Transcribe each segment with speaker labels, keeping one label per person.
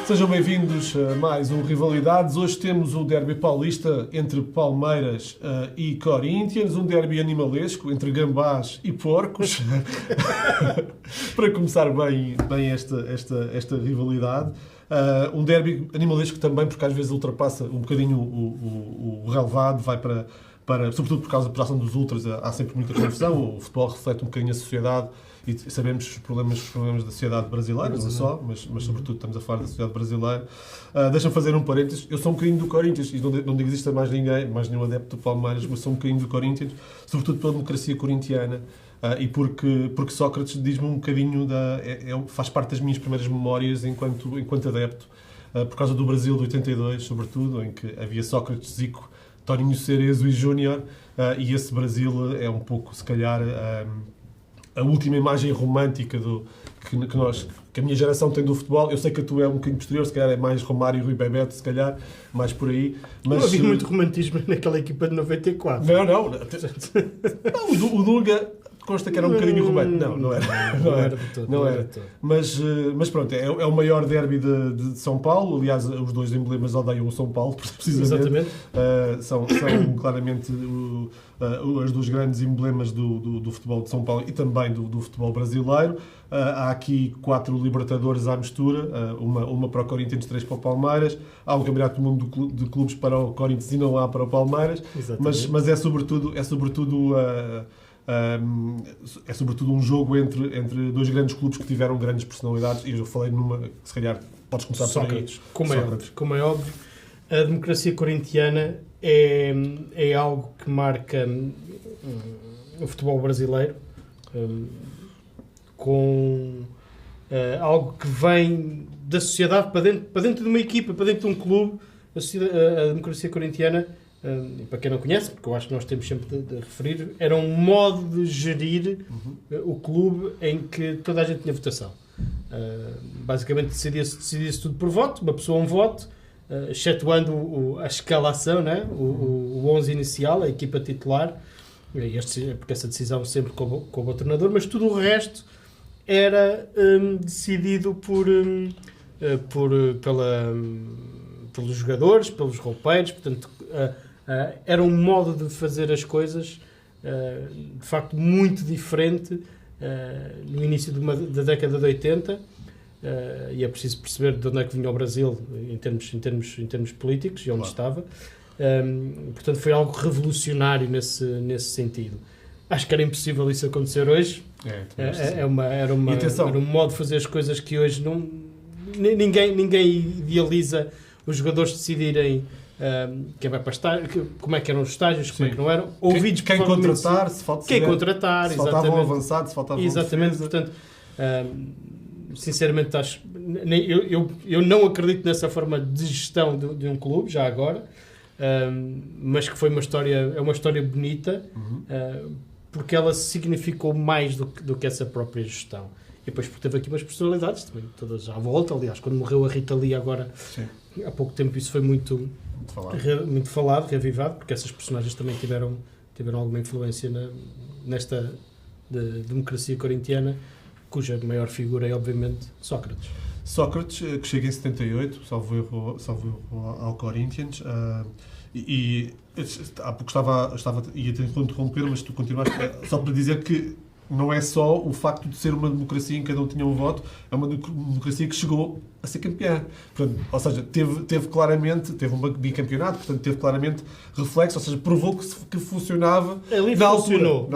Speaker 1: Sejam bem-vindos a mais um Rivalidades. Hoje temos o derby paulista entre Palmeiras e Corinthians, um derby animalesco entre gambás e porcos. Para começar bem esta rivalidade. Um derby animalesco também, porque às vezes ultrapassa um bocadinho o relevado, vai para sobretudo por causa da ação dos ultras, há sempre muita confusão. O futebol reflete um bocadinho a sociedade e sabemos os problemas da sociedade brasileira, não só, mas sobretudo estamos a falar da sociedade brasileira. Deixa-me fazer um parênteses. Eu sou um bocadinho do Corinthians, e não digo que exista mais nenhum adepto do Palmeiras, mas sou um bocadinho do Corinthians, sobretudo pela democracia corintiana, e porque Sócrates diz-me um bocadinho, faz parte das minhas primeiras memórias enquanto adepto, por causa do Brasil de 82, sobretudo, em que havia Sócrates, Zico, Toninho Cerezo e Júnior, e esse Brasil é um pouco, se calhar, a última imagem romântica que a minha geração tem do futebol. Eu sei que a tua é um bocadinho posterior, se calhar é mais Romário e Rui Bebeto, se calhar, mais por aí. Mas
Speaker 2: não havia muito romantismo naquela equipa de 94.
Speaker 1: Não. O Dunga consta que era um bocadinho romântico. Não era. Não era. Mas pronto, é o maior derby de São Paulo. Aliás, os dois emblemas odeiam o São Paulo, precisamente.
Speaker 2: Exatamente.
Speaker 1: São claramente os dois grandes emblemas do futebol de São Paulo e também do futebol brasileiro. Há aqui 4 Libertadores à mistura, uma para o Corinthians, 3 para o Palmeiras. Há um Campeonato do Mundo de clubes para o Corinthians e não há para o Palmeiras. Mas é sobretudo um jogo entre dois grandes clubes que tiveram grandes personalidades, e eu falei numa, se calhar podes começar
Speaker 2: Sócrates,
Speaker 1: por aí.
Speaker 2: Como é óbvio, a democracia corintiana é algo que marca o futebol brasileiro, com algo que vem da sociedade para dentro de uma equipa, para dentro de um clube. A democracia corintiana, para quem não conhece, porque eu acho que nós temos sempre de referir, era um modo de gerir o clube em que toda a gente tinha votação. Basicamente decidia-se tudo por voto, uma pessoa um voto, excetuando a escalação, né? o 11 inicial, a equipa titular, porque essa decisão sempre coube ao treinador, mas tudo o resto era decidido pelos jogadores, pelos roupeiros. Portanto, era um modo de fazer as coisas de facto muito diferente no início da década de 80, e é preciso perceber de onde é que vinha o Brasil em termos políticos e onde estava. Portanto, foi algo revolucionário nesse sentido. Acho que era impossível isso acontecer hoje. Era um modo de fazer as coisas que hoje ninguém idealiza os jogadores decidirem quem vai para estágio, como é que eram os estágios, como é que não eram.
Speaker 1: Quem contratar, se faltavam avançados, se faltavam
Speaker 2: exatamente, portanto, sinceramente acho, eu não acredito nessa forma de gestão de um clube, já agora, mas que é uma história bonita, porque ela significou mais do que essa própria gestão. E depois porque teve aqui umas personalidades também, todas à volta. Aliás, quando morreu a Rita Lee agora, há pouco tempo, isso foi muito falado, reavivado, porque essas personagens também tiveram alguma influência nesta democracia corintiana, cuja maior figura é, obviamente, Sócrates.
Speaker 1: Sócrates, que chega em 78, salvo erro ao Corinthians, e há pouco ia te interromper, mas tu continuaste, só para dizer que não é só o facto de ser uma democracia em que cada um tinha um voto, é uma democracia que chegou a ser campeã. Portanto, ou seja, teve um bicampeonato, portanto, teve claramente reflexo, ou seja, provou que funcionava
Speaker 2: na altura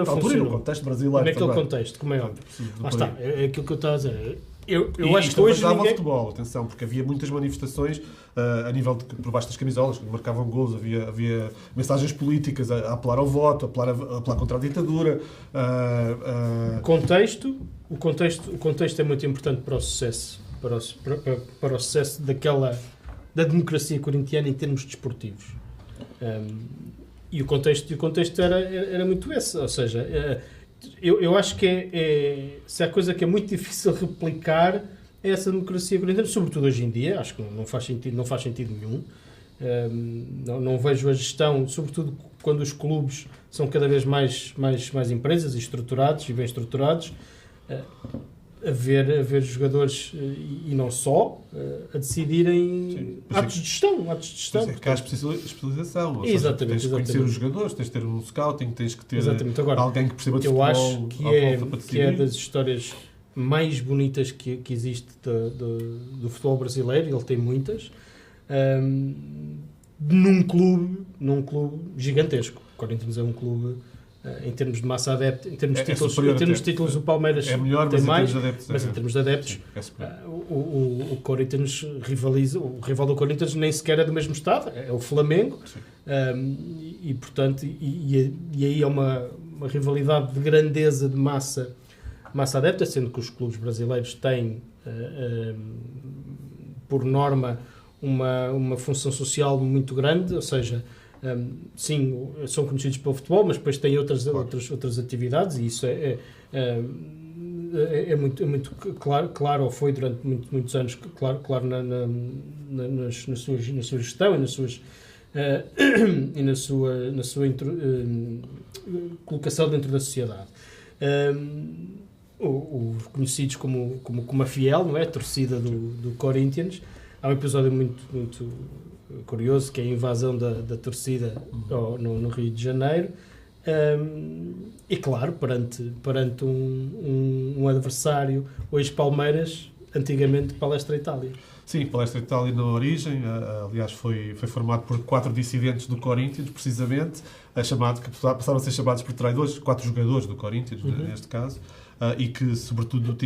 Speaker 2: funcionou.
Speaker 1: No contexto brasileiro.
Speaker 2: Naquele contexto, como é óbvio. Lá está, é aquilo que eu estava a dizer. Eu acho que
Speaker 1: hoje dava futebol, atenção, porque havia muitas manifestações a nível por baixo das camisolas, quando marcavam gols, havia mensagens políticas a apelar ao voto, a apelar contra a ditadura.
Speaker 2: O contexto é muito importante para o sucesso, para o sucesso da democracia corintiana em termos desportivos. E o contexto era muito esse, ou seja, eu acho que se há coisa que é muito difícil replicar é essa democracia corintiana, sobretudo hoje em dia. Acho que não faz sentido nenhum. Não vejo a gestão, sobretudo quando os clubes são cada vez mais empresas e estruturados e bem estruturados. haver jogadores, e não só, a decidirem atos de gestão.
Speaker 1: Que há especialização.
Speaker 2: Exatamente.
Speaker 1: Tens de conhecer os jogadores, tens de ter um scouting, tens que ter
Speaker 2: Agora,
Speaker 1: alguém que perceba de
Speaker 2: eu
Speaker 1: futebol.
Speaker 2: acho que é das histórias mais bonitas que existe do futebol brasileiro, ele tem muitas, num clube gigantesco. O Corinthians é um clube, em termos de massa adepta, em termos de títulos, o Palmeiras
Speaker 1: é melhor,
Speaker 2: tem mais,
Speaker 1: mas
Speaker 2: em termos de adeptos, o Corinthians rivaliza. O rival do Corinthians nem sequer é do mesmo estado, é o Flamengo, e portanto, e aí é uma rivalidade de grandeza de massa adepta, sendo que os clubes brasileiros têm, por norma, uma função social muito grande, ou seja, sim, são conhecidos pelo futebol, mas depois têm outras atividades, e isso é muito claro, ou foi durante muitos anos, claro na sua gestão e na sua colocação dentro da sociedade. Conhecidos como a Fiel, não é? A torcida do Corinthians. Há um episódio muito curioso, que é a invasão da torcida no Rio de Janeiro, e claro, perante um adversário, hoje Palmeiras, antigamente Palestra Itália.
Speaker 1: Sim, Palestra Itália na origem, aliás foi formado por 4 dissidentes do Corinthians, precisamente, que passaram a ser chamados por traidores, 4 jogadores do Corinthians, neste caso, e que sobretudo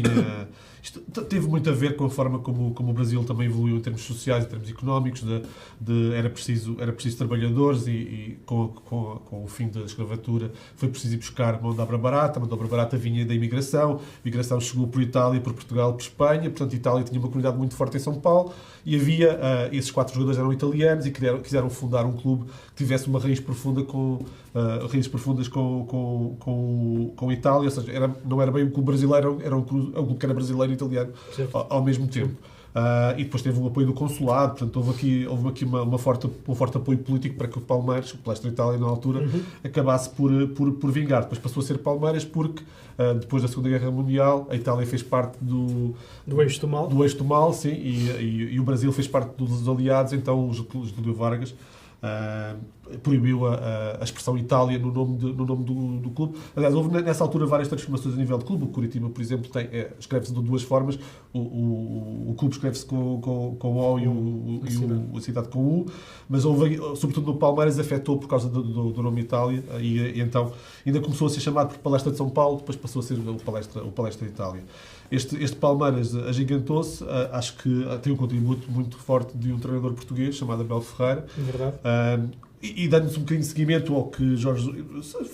Speaker 1: isto teve muito a ver com a forma como o Brasil também evoluiu em termos sociais, em termos económicos, era preciso trabalhadores, e com o fim da escravatura foi preciso ir buscar mão de obra barata. A mão de obra barata vinha da imigração, a imigração chegou por Itália, por Portugal, por Espanha, portanto a Itália tinha uma comunidade muito forte em São Paulo, e havia, esses 4 jogadores eram italianos e quiseram fundar um clube que tivesse uma raiz profunda raízes profundas com a Itália, ou seja, não era bem um clube brasileiro, era um clube que era brasileiro e italiano ao mesmo tempo. E depois teve o apoio do consulado, portanto houve aqui um forte apoio político para que o Palmeiras, o Palestra Itália na altura, acabasse por vingar. Depois passou a ser Palmeiras porque, depois da Segunda Guerra Mundial, a Itália fez parte do eixo do mal, sim, e o Brasil fez parte dos aliados, então o Getúlio Vargas proibiu a expressão Itália no nome do clube. Aliás, houve nessa altura várias transformações a nível de clube. O Curitiba, por exemplo, escreve-se de 2 formas. O clube escreve-se com O e a cidade com U, mas sobretudo no Palmeiras, afetou por causa do nome Itália, e então ainda começou a ser chamado por Palestra de São Paulo, depois passou a ser o Palestra Itália. Este Palmeiras agigantou-se, acho que tem um contributo muito forte de um treinador português chamado Abel Ferreira.
Speaker 2: Verdade.
Speaker 1: E dando-nos um bocadinho de seguimento ao que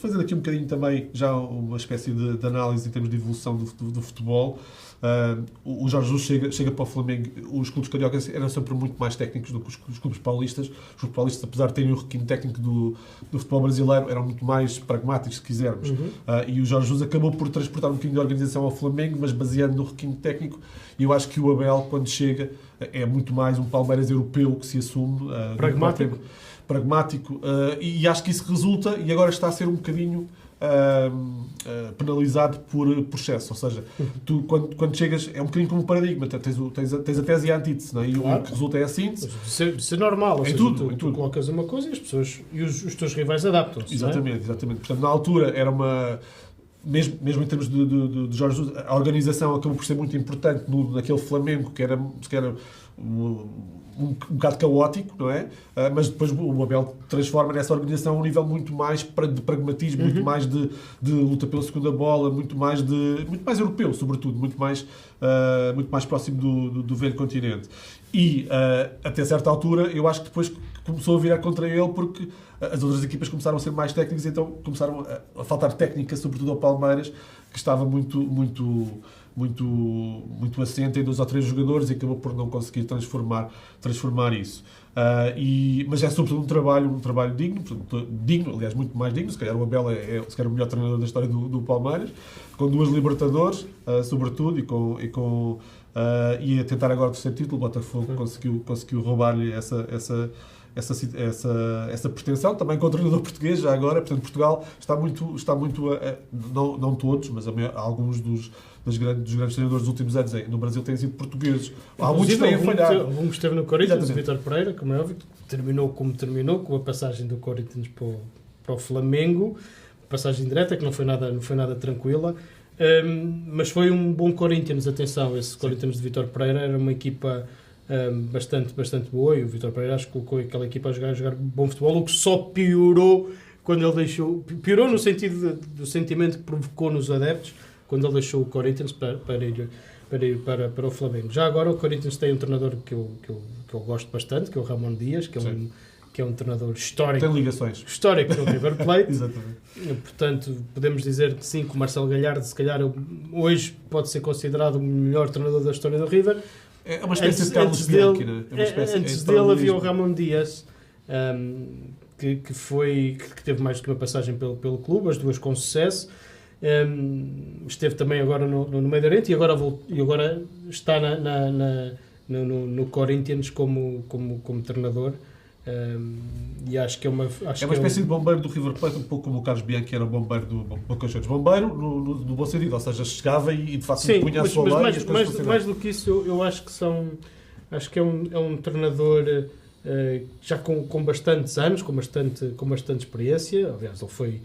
Speaker 1: fazendo aqui um bocadinho também já uma espécie de análise em termos de evolução do futebol, o Jorge Jesus chega para o Flamengo. Os clubes cariocas eram sempre muito mais técnicos do que os clubes paulistas. Os clubes paulistas, apesar de terem o requinte técnico do futebol brasileiro, eram muito mais pragmáticos, se quisermos. E o Jorge Jesus acabou por transportar um bocadinho de organização ao Flamengo, mas baseando no requinte técnico. E eu acho que o Abel, quando chega, é muito mais um Palmeiras europeu que se assume. Pragmático, e acho que isso resulta, e agora está a ser um bocadinho penalizado por excesso. Ou seja, tu quando chegas, é um bocadinho como um paradigma, tens a tese e a antítese, não é? E o que resulta é a síntese.
Speaker 2: Isso é normal, ou seja,
Speaker 1: tu
Speaker 2: colocas uma coisa e as pessoas e os teus rivais adaptam-se.
Speaker 1: Exatamente. Portanto, na altura era uma... Mesmo em termos de Jorge Jesus, a organização acabou por ser muito importante naquele Flamengo que era um bocado caótico, não é? Mas depois o Abel transforma nessa organização um nível muito mais de pragmatismo, muito mais de luta pela segunda bola, muito mais europeu, sobretudo, muito mais próximo do velho continente. E até certa altura eu acho que depois começou a virar contra ele, porque as outras equipas começaram a ser mais técnicas, então começaram a faltar técnica, sobretudo ao Palmeiras, que estava muito assente em 2 ou 3 jogadores, e acabou por não conseguir transformar isso. Mas é sobretudo um trabalho digno, aliás, muito mais digno. Se calhar o Abel é o melhor treinador da história do Palmeiras, com 2 Libertadores, sobretudo, e com e a tentar agora o terceiro título. O Botafogo conseguiu roubar-lhe essa pretensão, também com o treinador português, já agora. Portanto, Portugal está muito não todos, mas alguns dos grandes treinadores dos últimos anos no Brasil têm sido portuguesos. Há muitos que têm falhado.
Speaker 2: Alguns esteve no Corinthians, o Vítor Pereira, como é óbvio, terminou como terminou, com a passagem do Corinthians para o Flamengo, passagem direta, que não foi nada tranquila. Mas foi um bom Corinthians, atenção, esse Corinthians de Vítor Pereira era uma equipa bastante boa, e o Vítor Pereira acho que colocou aquela equipa a jogar bom futebol, o que só piorou quando ele deixou, piorou no sentido do sentimento que provocou nos adeptos quando ele deixou o Corinthians para ir para o Flamengo. Já agora o Corinthians tem um treinador que eu gosto bastante, que é o Ramon Dias, que é um treinador histórico.
Speaker 1: Tem ligações.
Speaker 2: Histórico no River Plate.
Speaker 1: Exatamente.
Speaker 2: Portanto, podemos dizer que sim, que o Marcelo Gallardo, se calhar, hoje pode ser considerado o melhor treinador da história do River.
Speaker 1: É uma espécie de Carlos Bianchi, né?
Speaker 2: Antes dele havia o Ramon Dias, que teve mais do que uma passagem pelo clube, as duas com sucesso. Esteve também agora no Médio Oriente e agora está no Corinthians como treinador. E acho que é uma
Speaker 1: espécie de bombeiro do River Plate, um pouco como o Carlos Bianchi era bombeiro do Boca Juniors. Bombeiro no bom sentido, ou seja, chegava e de facto punha a sua lei e as coisas funcionavam.
Speaker 2: Mais do que isso, eu acho que é um treinador já com bastantes anos, com bastante experiência. Aliás, ele foi,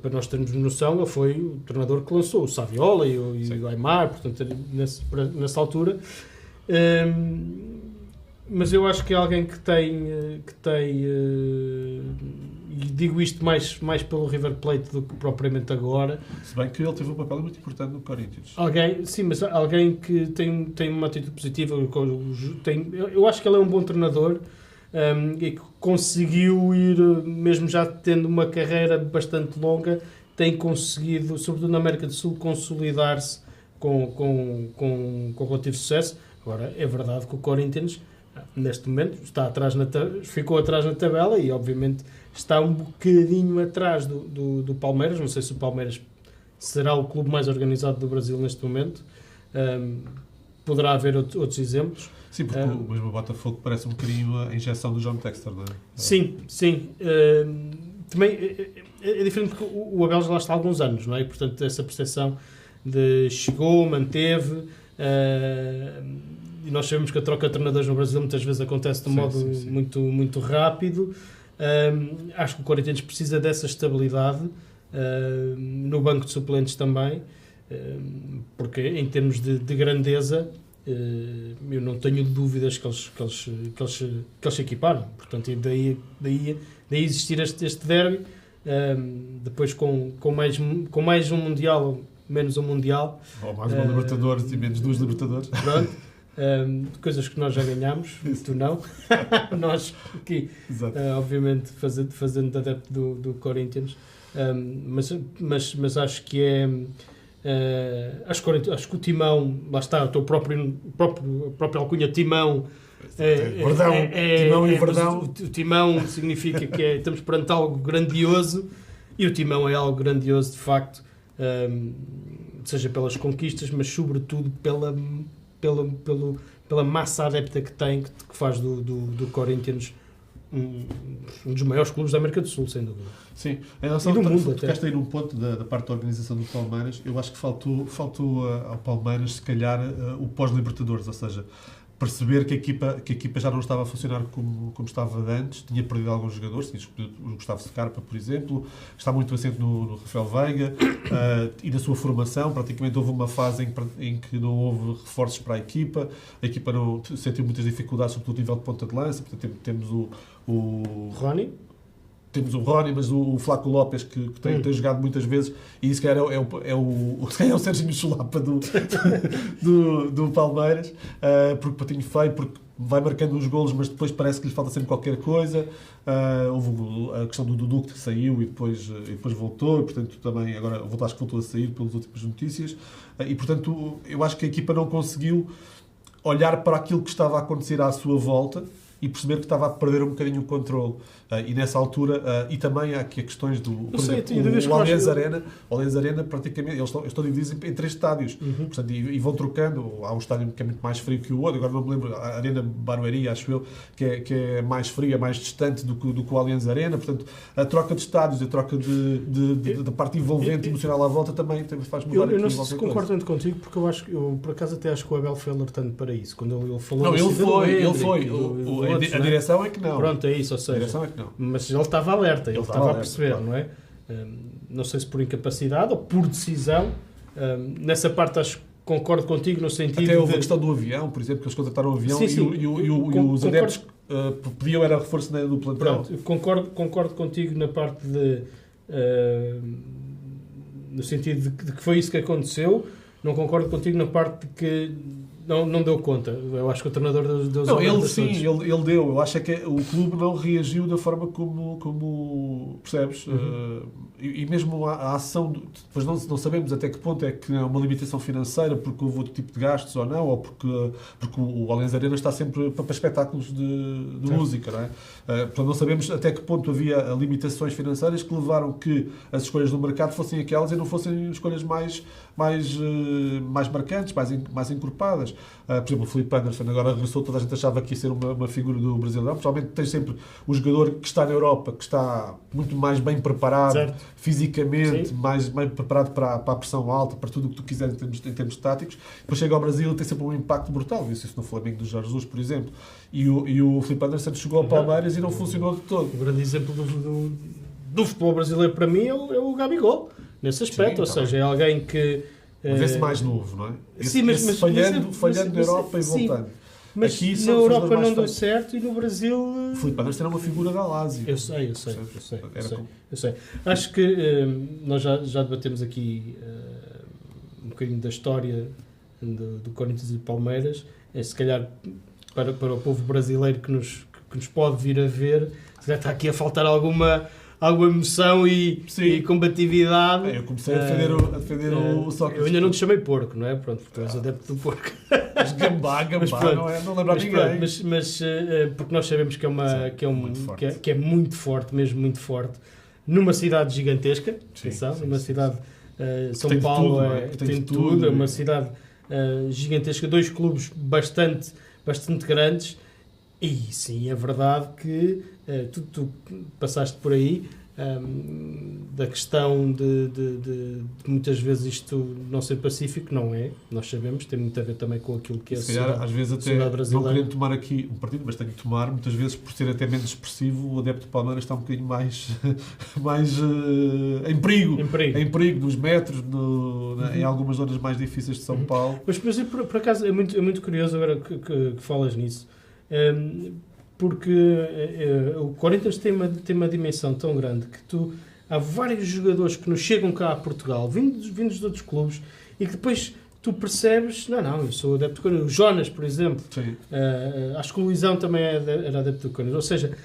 Speaker 2: para nós termos noção, ele foi o treinador que lançou o Saviola e o Aimar, portanto, nessa altura. Mas eu acho que é alguém que tem e digo isto mais pelo River Plate do que propriamente agora.
Speaker 1: Se bem que ele teve um papel muito importante no Corinthians.
Speaker 2: Mas alguém que tem uma atitude positiva. Eu acho que ele é um bom treinador e que conseguiu ir, mesmo já tendo uma carreira bastante longa, tem conseguido, sobretudo na América do Sul, consolidar-se com relativo sucesso. Agora, é verdade que o Corinthians, neste momento, ficou atrás na tabela e, obviamente, está um bocadinho atrás do Palmeiras. Não sei se o Palmeiras será o clube mais organizado do Brasil neste momento. Poderá haver outros exemplos.
Speaker 1: Sim, porque mesmo o Botafogo parece um bocadinho a injeção do John Textor, não é?
Speaker 2: Sim. Também é diferente porque o Abel já lá está há alguns anos, não é? E, portanto, essa percepção de chegou, manteve... E nós sabemos que a troca de treinadores no Brasil muitas vezes acontece de um modo muito rápido. Acho que o Corinthians precisa dessa estabilidade, no banco de suplentes também, porque em termos de grandeza eu não tenho dúvidas que eles se equiparam. Portanto, daí existir este derby, depois com mais um Mundial, menos um Mundial.
Speaker 1: Ou mais uma Libertadores e menos duas Libertadores.
Speaker 2: Pronto. Coisas que nós já ganhámos, tu não. Nós aqui, obviamente, fazendo adepto do Corinthians, mas acho que acho que o Timão, lá está, a própria alcunha Timão.
Speaker 1: Timão e Verdão.
Speaker 2: O Timão significa que estamos perante algo grandioso, e o Timão é algo grandioso de facto, seja pelas conquistas, mas sobretudo pela massa adepta que tem, que faz do Corinthians um dos maiores clubes da América do Sul, sem dúvida.
Speaker 1: Sim, em relação
Speaker 2: do mundo,
Speaker 1: tocaste aí num ponto da parte da organização do Palmeiras. Eu acho que faltou ao Palmeiras, se calhar, o pós-Libertadores, ou seja, perceber que a equipa já não estava a funcionar como estava antes, tinha perdido alguns jogadores, tinha escolhido o Gustavo Scarpa, por exemplo, está muito assente no Rafael Veiga, e na sua formação. Praticamente houve uma fase em que não houve reforços para a equipa não sentiu muitas dificuldades, sobretudo a nível de ponta de lança. Portanto, temos o
Speaker 2: Rony.
Speaker 1: Temos o Rony, mas o Flaco Lopes, que tem jogado muitas vezes, e se calhar é o Serginho Chulapa do Palmeiras, porque patinho feio, porque vai marcando uns golos, mas depois parece que lhe falta sempre qualquer coisa. Houve a questão do Dudu, que saiu e depois voltou, e, portanto, também agora acho que voltou a sair pelas últimas notícias, e, portanto, eu acho que a equipa não conseguiu olhar para aquilo que estava a acontecer à sua volta e perceber que estava a perder um bocadinho o controle. E nessa altura, e também há aqui questões do... Por exemplo, o Allianz Arena, praticamente, eles estão divididos em 3 estádios. Portanto, e vão trocando. Há um estádio que é muito mais frio que o outro. Agora não me lembro, a Arena Barueri, acho eu, que é mais fria, mais distante do que o Allianz Arena. Portanto, a troca de estádios, a troca da parte envolvente, emocional à volta também faz mudar aqui.
Speaker 2: Eu não sei se concordo tanto contigo, porque eu por acaso até acho que o Abel foi alertando para isso. Quando ele falou...
Speaker 1: Não, ele foi. A direção é que não.
Speaker 2: Pronto, é isso, ou seja...
Speaker 1: A direção é que não.
Speaker 2: Mas ele estava alerta, ele estava a perceber,
Speaker 1: claro.
Speaker 2: Não é? Não sei se por incapacidade ou por decisão. Nessa parte acho que concordo contigo no sentido
Speaker 1: até houve a questão do avião, por exemplo, que eles contrataram o avião e os adeptos pediam era reforço do plantel.
Speaker 2: Pronto, concordo contigo na parte de... no sentido de que foi isso que aconteceu. Não concordo contigo na parte de que não deu conta. Eu acho que o treinador deu
Speaker 1: não, ele deu. Eu acho que o clube não reagiu da forma como percebes? E mesmo a ação, depois não sabemos até que ponto é que é uma limitação financeira porque houve outro tipo de gastos ou não, ou porque o Allianz Arena está sempre para espetáculos de música, não é? Portanto, não sabemos até que ponto havia limitações financeiras que levaram que as escolhas do mercado fossem aquelas e não fossem escolhas mais marcantes, mais encorpadas. Por exemplo, o Filipe Anderson agora regressou, toda a gente achava que ia ser uma figura do Brasileirão. Principalmente tem sempre o jogador que está na Europa, que está muito mais bem preparado, certo, fisicamente, mais preparado para a pressão alta, para tudo o que tu quiseres em termos táticos. Depois chega ao Brasil e tem sempre um impacto brutal. Viu-se isso no Flamengo do Jorge Jesus, por exemplo. E o Filipe Anderson chegou ao Palmeiras e não funcionou de todo.
Speaker 2: O grande exemplo do futebol brasileiro para mim é o Gabigol, nesse aspecto. Ou seja, é alguém que...
Speaker 1: Mas esse mais novo, não é?
Speaker 2: Sim, mas
Speaker 1: falhando na Europa e voltando.
Speaker 2: Mas aqui na Europa não deu certo e no Brasil...
Speaker 1: O Filipe Anderson era uma figura da Lazio.
Speaker 2: Eu sei. Acho que nós já debatemos aqui um bocadinho da história do Corinthians e do Palmeiras. Se calhar para o povo brasileiro que nos pode vir a ver, se calhar está aqui a faltar alguma emoção e combatividade.
Speaker 1: Eu comecei a defender o Sócrates.
Speaker 2: Eu ainda não te chamei porco, não é? Pronto, porque tu és adepto do porco.
Speaker 1: Mas gambá, não lembro ninguém.
Speaker 2: Mas porque nós sabemos que é muito forte, mesmo muito forte, numa cidade gigantesca, numa cidade... São Paulo tem tudo, é uma cidade gigantesca, 2 clubes bastante grandes. E sim, é verdade que tu passaste por aí da questão de muitas vezes isto não ser pacífico, não é? Nós sabemos, tem muito a ver também com aquilo que é a sociedade,
Speaker 1: às vezes até não querendo tomar aqui um partido, mas tenho que tomar, muitas vezes por ser até menos expressivo, o adepto de Palmeiras está um bocadinho mais em perigo nos metros, em algumas zonas mais difíceis de São Paulo.
Speaker 2: Mas por acaso é muito curioso agora que falas nisso. Porque o Corinthians tem uma dimensão tão grande que há vários jogadores que nos chegam cá a Portugal, vindos de outros clubes, e que depois tu percebes, eu sou adepto do Corinthians. O Jonas, por exemplo, acho que o Luizão também era adepto do Corinthians. Ou seja,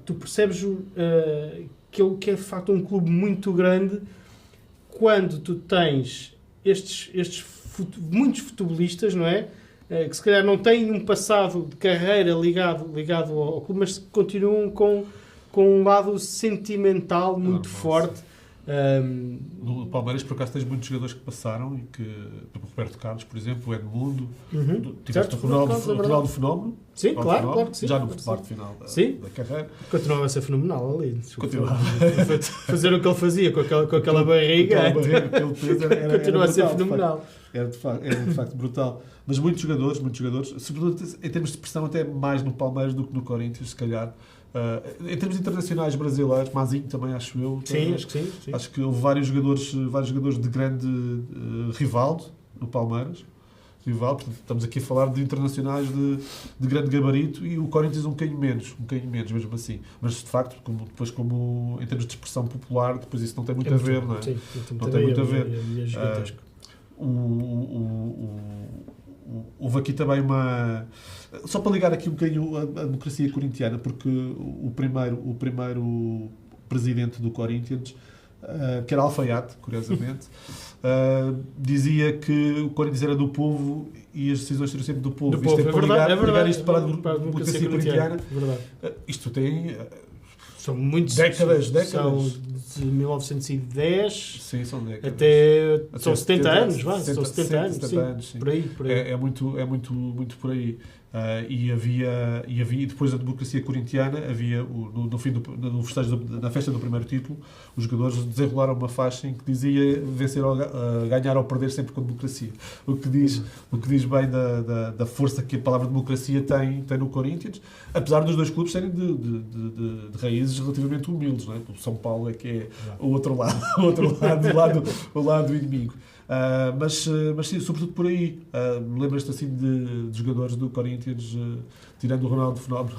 Speaker 2: tu percebes que é de facto um clube muito grande quando tu tens muitos futebolistas, não é? Que se calhar não têm um passado de carreira ligado ao clube, mas continuam com um lado sentimental muito forte.
Speaker 1: No Palmeiras, por acaso, tens muitos jogadores que passaram e que, o Roberto Carlos, por exemplo, o Edmundo, tiveste o Ronaldo Fenómeno.
Speaker 2: Sim, claro que sim.
Speaker 1: Já no parte final da carreira.
Speaker 2: Continuava a ser fenomenal ali. Fazer o que ele fazia com aquela barriga.
Speaker 1: Aquele peso
Speaker 2: continua a ser fenomenal.
Speaker 1: Era de facto brutal. Mas muitos jogadores, sobretudo em termos de pressão, até mais no Palmeiras do que no Corinthians, se calhar. Em termos internacionais brasileiros, Mazinho também, acho eu.
Speaker 2: Sim, acho que sim.
Speaker 1: Acho que houve vários jogadores de grande Rivaldo no Palmeiras. Portanto, estamos aqui a falar de internacionais de grande gabarito e o Corinthians um bocadinho menos mesmo assim. Mas de facto, como em termos de expressão popular, depois isso não tem muito a ver, não é?
Speaker 2: Sim,
Speaker 1: não tem muito a ver.
Speaker 2: É gigantesco.
Speaker 1: Houve aqui também só para ligar aqui um bocadinho a democracia corintiana, porque o primeiro presidente do Corinthians que era alfaiate, curiosamente, dizia que o Corinthians era do povo e as decisões seriam sempre do povo.
Speaker 2: Do povo,
Speaker 1: Isto para ligar isto para a
Speaker 2: democracia
Speaker 1: democracia corintiana.
Speaker 2: Verdade.
Speaker 1: Isto tem
Speaker 2: São muitos
Speaker 1: décadas.
Speaker 2: São de 1910
Speaker 1: Sim, são décadas.
Speaker 2: até são 70
Speaker 1: 70
Speaker 2: anos, vá, são 70 anos, sim,
Speaker 1: sim.
Speaker 2: por aí.
Speaker 1: É muito por aí. E havia depois da democracia corintiana, havia no fim no festejo na festa do primeiro título, os jogadores desenrolaram uma faixa em que dizia vencer ganhar ou perder sempre com democracia. O que diz bem da força que a palavra democracia tem no Corinthians, apesar dos dois clubes serem de raízes relativamente humildes, não é? O São Paulo é que é o outro lado, o lado do inimigo. Mas sim, sobretudo por aí. Lembras-te assim de jogadores do Corinthians, tirando o Ronaldo Fenómeno,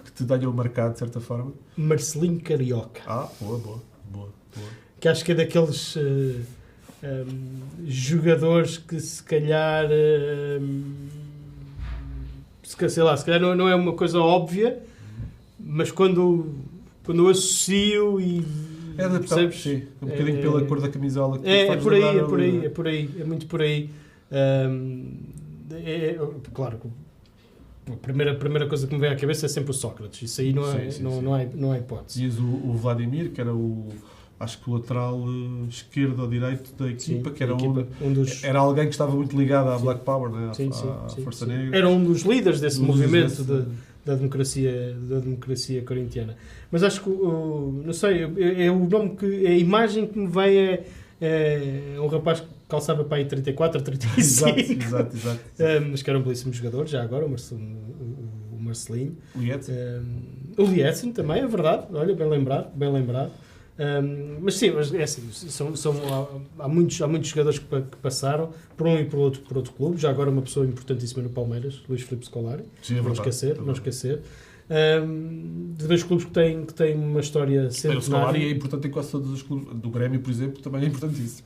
Speaker 1: que te tenham marcado de certa forma?
Speaker 2: Marcelinho Carioca.
Speaker 1: Boa.
Speaker 2: Que acho que é daqueles jogadores que se calhar sei lá, se calhar não é uma coisa óbvia, mas quando eu associo e
Speaker 1: é adaptado, sim. Um bocadinho pela cor da camisola. Que
Speaker 2: é por aí, é muito por aí. Claro, a primeira coisa que me vem à cabeça é sempre o Sócrates. Isso aí não há hipótese.
Speaker 1: Diz o Vladimir, que era acho que o lateral esquerdo ou direito da equipa, que era era alguém que estava muito ligado à Black Power, né? à Força Negra.
Speaker 2: Era um dos líderes desse movimento da democracia corintiana. Mas acho que, não sei, é o nome a imagem que me vem é um rapaz que calçava para aí 34, 35.
Speaker 1: Exato.
Speaker 2: Mas que era um belíssimo jogador, já agora, o Marcelinho. O Lietzen também, é verdade. Olha, bem lembrado. Mas sim, é assim, há muitos jogadores que passaram por um e por outro clube. Já agora uma pessoa importantíssima no Palmeiras, Luís Filipe Scolari.
Speaker 1: Sim,
Speaker 2: não esquecer. De dois clubes que têm uma história centenária.
Speaker 1: O Scolari é importante em quase todos os clubes. Do Grêmio, por exemplo, também é importantíssimo.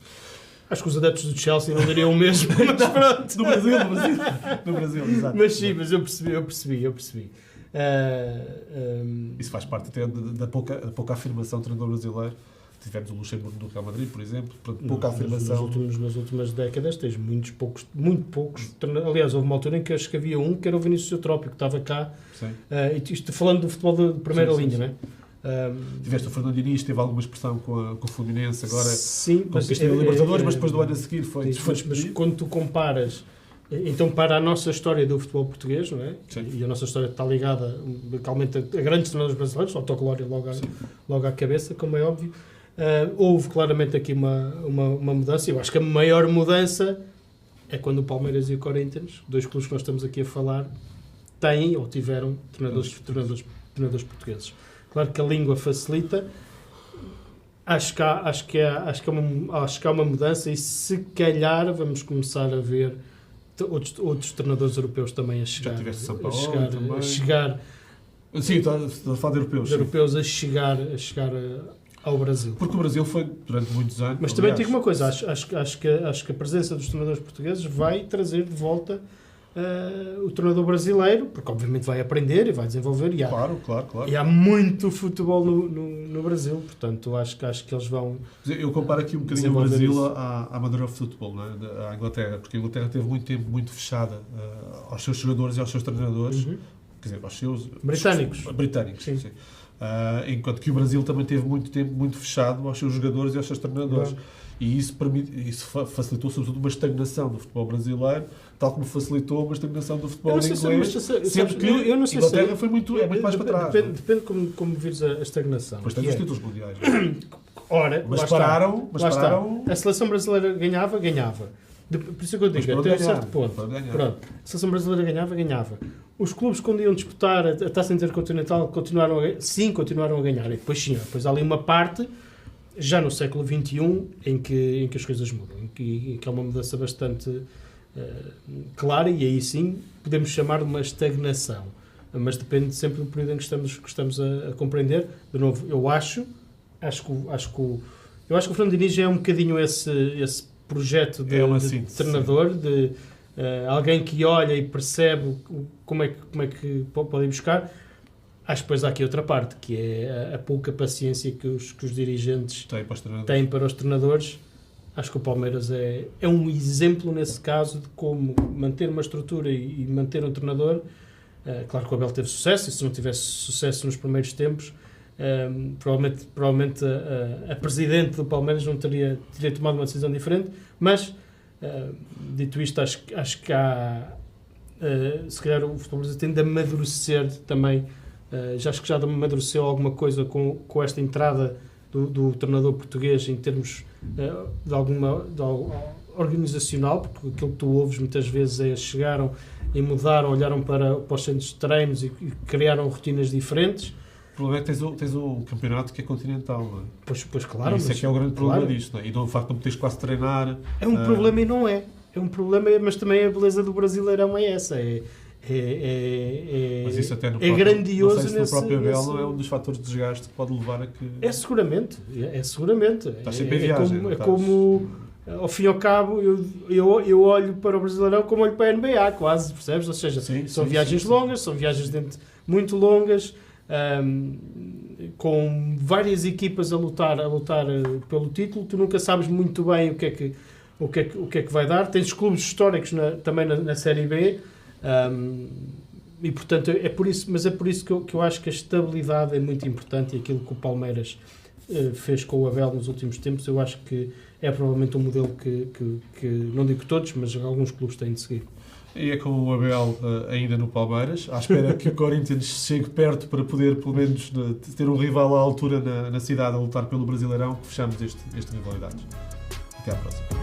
Speaker 2: Acho que os adeptos do Chelsea não diriam o mesmo, mas pronto.
Speaker 1: No Brasil, exato.
Speaker 2: Mas sim, mas eu percebi.
Speaker 1: Isso faz parte até da pouca afirmação do treinador brasileiro. Tivemos o Luxemburgo no Real Madrid, por exemplo, pouca afirmação.
Speaker 2: Nas últimas décadas tens muito poucos. Aliás, houve uma altura em que acho que havia um que era o Vinícius Eutrópio, que estava cá. E isto falando do futebol de primeira linha, não é?
Speaker 1: Tiveste o Fernando Diniz, teve alguma expressão com o Fluminense, agora
Speaker 2: sim,
Speaker 1: conquista a Libertadores, mas depois do ano a seguir foi
Speaker 2: mas quando tu comparas, então, para a nossa história do futebol português, não é? E a nossa história está ligada localmente a grandes treinadores brasileiros, o Autoglória logo à cabeça, como é óbvio. Houve claramente aqui uma mudança. Eu acho que a maior mudança é quando o Palmeiras e o Corinthians, dois clubes que nós estamos aqui a falar, têm ou tiveram treinadores portugueses. Claro que a língua facilita. Acho que há uma mudança e se calhar vamos começar a ver outros treinadores europeus também a chegar.
Speaker 1: Já tiveste São Paulo
Speaker 2: a chegar.
Speaker 1: Sim, está a falar de europeus.
Speaker 2: Os europeus a chegar ao Brasil.
Speaker 1: Porque o Brasil foi durante muitos anos.
Speaker 2: Mas também digo uma coisa, acho que a presença dos treinadores portugueses vai trazer de volta o treinador brasileiro, porque obviamente vai aprender e vai desenvolver.
Speaker 1: Claro.
Speaker 2: E há muito futebol no Brasil, portanto acho que eles vão.
Speaker 1: Eu comparo aqui um bocadinho o Brasil à Madeira of Football, não é? À Inglaterra, porque a Inglaterra teve muito tempo muito fechada aos seus jogadores e aos seus treinadores, quer dizer, aos seus britânicos. Sim. Enquanto que o Brasil também teve muito tempo muito fechado aos seus jogadores e aos seus treinadores. E isso facilitou sobretudo uma estagnação do futebol brasileiro, tal como facilitou uma estagnação do futebol inglês, sendo que a Inglaterra foi muito mais para trás.
Speaker 2: Depende como vires a estagnação.
Speaker 1: Pois tem os títulos mundiais.
Speaker 2: Ora,
Speaker 1: mas pararam.
Speaker 2: A seleção brasileira ganhava. Por isso é que eu digo, até a certo ponto. Pronto. A seleção brasileira ganhava. Os clubes, quando iam disputar a Taça Intercontinental, continuaram a ganhar. E depois há ali uma parte, já no século XXI, em que as coisas mudam, em que há uma mudança bastante clara, e aí sim podemos chamar de uma estagnação. Mas depende sempre do período em que estamos a compreender. De novo, eu acho que o Fernando Diniz já é um bocadinho esse projeto de treinador, de alguém que olha e percebe como é que pode ir buscar. acho que depois há aqui outra parte, que é a pouca paciência que os dirigentes têm para os treinadores. Acho que o Palmeiras é um exemplo nesse caso de como manter uma estrutura e manter um treinador. Claro que o Abel teve sucesso, e se não tivesse sucesso nos primeiros tempos, provavelmente a presidente do Palmeiras não teria tomado uma decisão diferente, mas dito isto, acho que há se calhar o futebol brasileiro tem de amadurecer também. Acho que já amadureceu alguma coisa com esta entrada do treinador português em termos de organizacional, porque aquilo que tu ouves muitas vezes é chegaram e mudaram, olharam para os centros de treinos e criaram rotinas diferentes.
Speaker 1: O problema é que tens o campeonato que é continental, não é?
Speaker 2: Pois claro.
Speaker 1: Isso é que é o grande problema disto, não é? E do facto de não poderes quase treinar...
Speaker 2: É um problema e não é. É um problema, mas também a beleza do Brasileirão é essa.
Speaker 1: Mas isso até no
Speaker 2: próprio, grandioso.
Speaker 1: Não sei se no próprio Abel não é um dos fatores de desgaste que pode levar a que...
Speaker 2: É seguramente.
Speaker 1: Estás sempre em viagem.
Speaker 2: Como ao fim e ao cabo, eu olho para o Brasileirão como olho para a NBA, quase, percebes? Ou seja, são viagens longas, são viagens muito longas, com várias equipas a lutar pelo título. Tu nunca sabes muito bem o que é que vai dar. Tens clubes históricos também na Série B, e portanto é por isso que eu acho que a estabilidade é muito importante, e aquilo que o Palmeiras fez com o Abel nos últimos tempos, eu acho que é provavelmente um modelo que não digo todos, mas alguns clubes têm de seguir.
Speaker 1: E é com o Abel ainda no Palmeiras, à espera que o Corinthians chegue perto para poder, pelo menos, ter um rival à altura na cidade a lutar pelo Brasileirão, que fechamos este Rivalidades. Até à próxima.